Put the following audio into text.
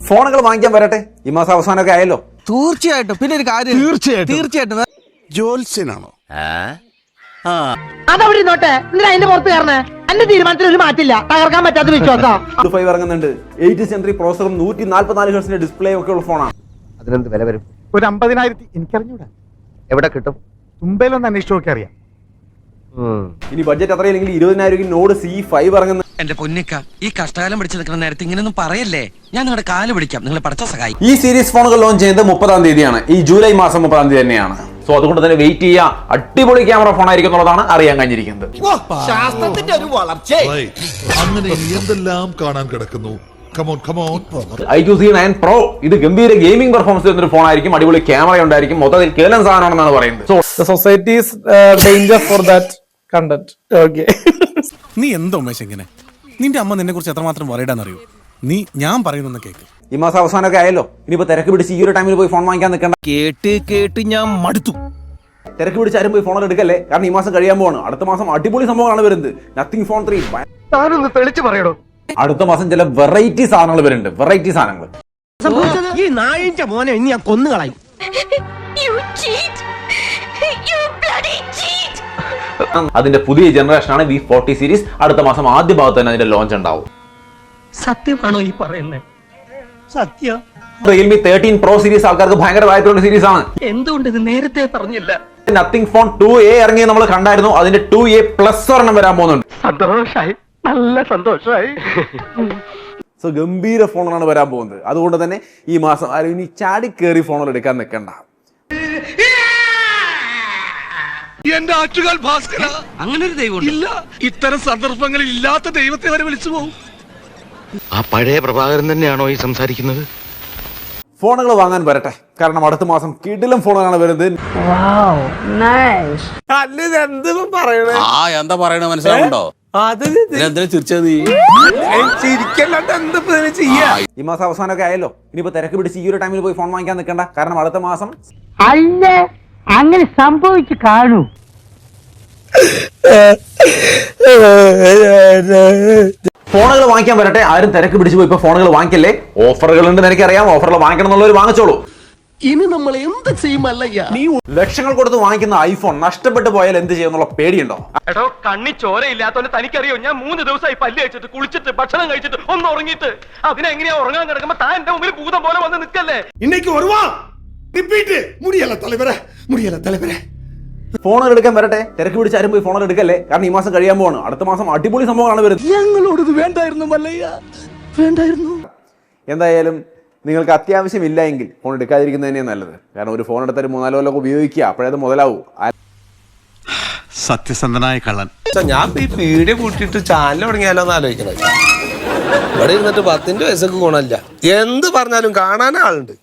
ഫോണുകൾ വാങ്ങിക്കാൻ വരട്ടെ, ഈ മാസം അവസാനമൊക്കെ ആയല്ലോ. തീർച്ചയായിട്ടും. പിന്നെ ഒരു കാര്യം, തീർച്ചയായിട്ടും ജോത്സ്യനാണോ? അതവിടെ നോട്ടെ, എന്തിനാ അതിന്റെ പുറത്ത് കയറണേ? എന്റെ തീരുമാനത്തിൽ ഒരു മാറ്റില്ല, തകർക്കാൻ പറ്റാത്ത വിശ്വാസം. 5 ഇറങ്ങുന്നുണ്ട്, 8th സെഞ്ചുറി പ്രോസസറും 144 ഹെർട്സിന്റെ ഡിസ്പ്ലേ ഒക്കെ ഉള്ള ഫോണാണ്. അതിനെന്ത് വില വരും? ഒരു 50,000 എനിക്കറിഞ്ഞൂടാ. എവിടെ കിട്ടും? മുംബൈയിലൊന്ന് അന്വേഷിച്ചു നോക്കി അറിയാം. ഇനി ബഡ്ജറ്റ് അത്രയില്ലെങ്കിൽ 20,000 നോഡ് C5 ഇറങ്ങുന്നു. എന്റെ പൊന്നിക്ക, ഈ കഷ്ടകാലം പിടിച്ചു നിൽക്കുന്ന നേരത്തെ ഇങ്ങനെയൊന്നും പറയല്ലേ. ഞാൻ നിങ്ങളുടെ കാല് പിടിക്കാം, നിങ്ങളെ പഠിച്ച സഹായി. ഈ സീരീസ് ഫോണുകൾ ലോഞ്ച് ചെയ്യുന്നത് 30-ാം തീയതിയാണ്. ഈ ജൂലൈ മാസം 30-ാം തീയതി തന്നെയാണ്. സോ അതുകൊണ്ട് തന്നെ വെയിറ്റ് ചെയ്യാം. അടിപൊളി ക്യാമറ ഫോൺ ആയിരിക്കും എന്നുള്ളതാണ് അറിയാൻ കഴിഞ്ഞിരിക്കുന്നത്. ശാസ്ത്രത്തിന്റെ ഒരു വളർച്ച അങ്ങനെ എന്തെല്ലാം കാണാൻ കിടക്കുന്നു. iQOO C9 Pro ഇത് ഗംഭീര ഗെയിമിംഗ് പെർഫോമൻസ് തരുന്ന ഒരു ഫോൺ ആയിരിക്കും. അടിപൊളി ക്യാമറ ഉണ്ടായിരിക്കും. മൊത്തത്തിൽ കേരളം സാധനമാണെന്നാണ് പറയുന്നത്. The society is danger for that content. Okay. നീ എന്തോ ഉമേഷ് എങ്ങനെ? നിന്റെ അമ്മ നിന്നെ കുറിച്ച് എത്രമാത്രം വറീഡാന്നറിയോ? നീ ഞാൻ പറയുന്ന കേക്ക്. ഈ മാസം അവസാനമൊക്കെ ആയല്ലോ. ഇനിയിപ്പോ തിരക്ക് പിടിച്ച് ഈ ഒരു ടൈമിൽ പോയി ഫോൺ വാങ്ങിക്കാൻ നിൽക്കണ്ട. കേട്ട് ഞാൻ മടുത്തു. തിരക്ക് പിടിച്ച് ആരും പോയി ഫോൺ എടുക്കല്ലേ, കാരണം ഈ മാസം കഴിയാൻ പോവാണ്. അടുത്ത മാസം അടിപൊളി സംഭവങ്ങളാണ് വരുന്നത്. നത്തിങ് ഫോൺ 3 താനൊന്ന് തെളിച്ച് പറയടോ. അടുത്ത മാസം ചില വെറൈറ്റി സാധനങ്ങൾ വരുന്നുണ്ട്. വെറൈറ്റി സാധനങ്ങൾ. ഈ നായിന്റെ മോനെ ഇനി ഞാൻ കൊന്നുകളയും. അതിന്റെ പുതിയ ജനറേഷനാണ് V40 സീരീസ്. അടുത്ത മാസം ആദ്യ ഭാഗത്ത് തന്നെ അതിന്റെ ലോഞ്ച് ഉണ്ടാവും. സത്യമാണോ ഈ പറയുന്നത്? സത്യം. റിയൽമി 13 Pro സീരീസ് ആൾക്കാർക്ക് ഭയങ്കരമായിട്ടുള്ള സീരീസ് ആണ്. എന്തുകൊണ്ട് ഇത് നേരത്തെ പറഞ്ഞില്ല? നത്തിങ് ഫോൺ 2A ഇറങ്ങിയത് നമ്മൾ കണ്ടായിരുന്നു. അതിന്റെ 2A പ്ലസ് ഒരെണ്ണം വരാൻ പോകുന്നുണ്ട്. സന്തോഷായി, നല്ല സന്തോഷായി. സോ ഗംഭീര ഫോണാണ് വരാൻ പോകുന്നത്. അതുകൊണ്ട് തന്നെ ഈ മാസം ആരും ഇനി ചാടി കയറി ഫോണുകൾ എടുക്കാൻ നിൽക്കണ്ട. എന്റെ ആറ്റുകാൽ ഭാസ്കര, അങ്ങനെ ഒരു ദൈവം ഇല്ല, ഇത്തരം സന്ദർഭങ്ങളിൽ ഇല്ലാത്ത ദൈവത്തെ വരെ വിളിച്ചു പോകും. ആ പഴയ പ്രഭാകരൻ തന്നെയാണോ ഈ സംസാരിക്കുന്നത്? ഫോണുകൾ വാങ്ങാൻ വരട്ടെ, കാരണം അടുത്ത മാസം കിടിലം ഫോണുകളാണ് വരുന്നത്. എന്താ പറയണ മനസ്സിലാവുണ്ടോ? ചിരിച്ചത് ഈ മാസം അവസാനമൊക്കെ ആയല്ലോ. ഇനിയിപ്പോ തിരക്ക് പിടിച്ച് ഈ ഒരു ടൈമിൽ പോയി ഫോൺ വാങ്ങിക്കാൻ നിൽക്കണ്ട, കാരണം അടുത്ത മാസം അല്ല, അങ്ങനെ സംഭവിച്ചു കാണൂ. ഫോണുകൾ വാങ്ങിക്കാൻ വരട്ടെ, ആരും തിരക്ക് പിടിച്ച് പോയി ഇപ്പൊ ഫോണുകൾ വാങ്ങിക്കല്ലേ. ഓഫറുകൾ ഉണ്ടെന്ന് എനിക്കറിയാം. ഓഫറുകൾ വാങ്ങിക്കണം എന്നുള്ളവർ വാങ്ങിച്ചോളൂ. ഇനി നമ്മൾ എന്ത് ചെയ്യുമല്ലയ്യ? ലക്ഷങ്ങൾ കൊടുത്ത് വാങ്ങിക്കുന്ന ഐഫോൺ നഷ്ടപ്പെട്ടു പോയാൽ എന്ത് ചെയ്യുന്നുള്ള പേടിയുണ്ടോ? എടോ, കണ്ണി ചോരയില്ലാത്തോണ്ട് തനിക്കറിയോ? ഞാൻ 3 ദിവസമായി പല്ല് കഴിച്ചിട്ട്, കുളിച്ചിട്ട്, ഭക്ഷണം കഴിച്ചിട്ട്, ഒന്ന് ഉറങ്ങിയിട്ട്. അതിനെങ്ങനെയാ ഉറങ്ങാൻ കിടക്കുമ്പോ താൻ എന്റെ മുമ്പിൽ ഭൂതം പോലെ വന്ന് നിൽക്കല്ലേ? ഇന്നേക്ക് മുടിയല്ല തലവരെ. ഫോണുകൾ എടുക്കാൻ വരട്ടെ, തിരക്ക് പിടിച്ച് ആരും പോയി ഫോണുകൾ എടുക്കല്ലേ, കാരണം ഈ മാസം കഴിയാൻ പോവാണ്. അടുത്ത മാസം അടിപൊളി സംഭവങ്ങളാണ് വരുന്നത്. ഞങ്ങളോടത് വേണ്ടായിരുന്നു മല്ലയ്യ, വേണ്ടായിരുന്നു. എന്തായാലും നിങ്ങൾക്ക് അത്യാവശ്യമില്ല എങ്കിൽ ഫോൺ എടുക്കാതിരിക്കുന്നത് തന്നെയാണ് നല്ലത്. കാരണം ഒരു ഫോൺ എടുത്താൽ 3-4 കൊല്ലമൊക്കെ ഉപയോഗിക്കുക, അപ്പോഴത് മുതലാവൂ. സത്യസന്ധനായ കള്ളൻ. ഞാൻ ഈ പീടിയ പൂട്ടിട്ട് ചാനൽ തുടങ്ങിയാലോന്ന് ആലോചിക്കണേ. ഇവിടെ ഇരുന്നിട്ട് 10 പൈസക്ക് ഗുണമില്ല. എന്ത് പറഞ്ഞാലും കാണാൻ ആളുണ്ട്.